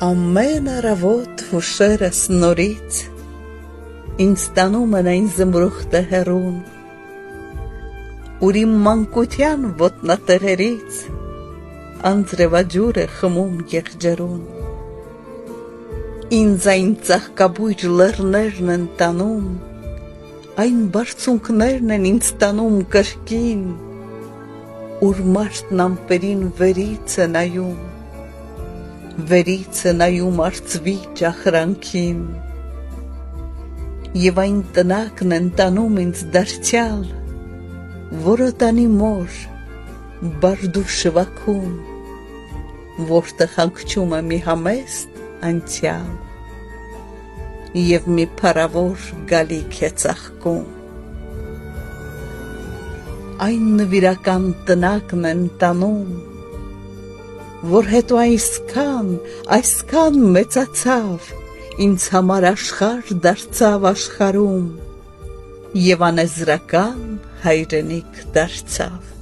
Ամեն առավոտ հուշերս նորից ինձ տանում են այն զմրուխտը հեռուն, ուր իմ մանկության ոտնատեղերից անձրևաջուր է խմում եղջերուն։ Ինձ այն ծաղկաբույր լեռներն են տանում, այն բարձունքներն են ինձ տանում կրկին, ուր մարդն ամպերին վերից է նայում, վերից է նայում արծվի ճախրանքին, և այն տնակն են տանում ինձ դարձյալ, որ օտանի մոր, բարդ ու շվախուն, որտեղ հանգչում է մի համեստ անցյալ, և մի փառավոր գալիք է ծաղկում։ Այն նվիրական տնակն են տանում, որ հետո այսքան մեծացավ, ինձ համար աշխարհ դարձավ աշխարհում, և անեզրական հայրենիք դարձավ։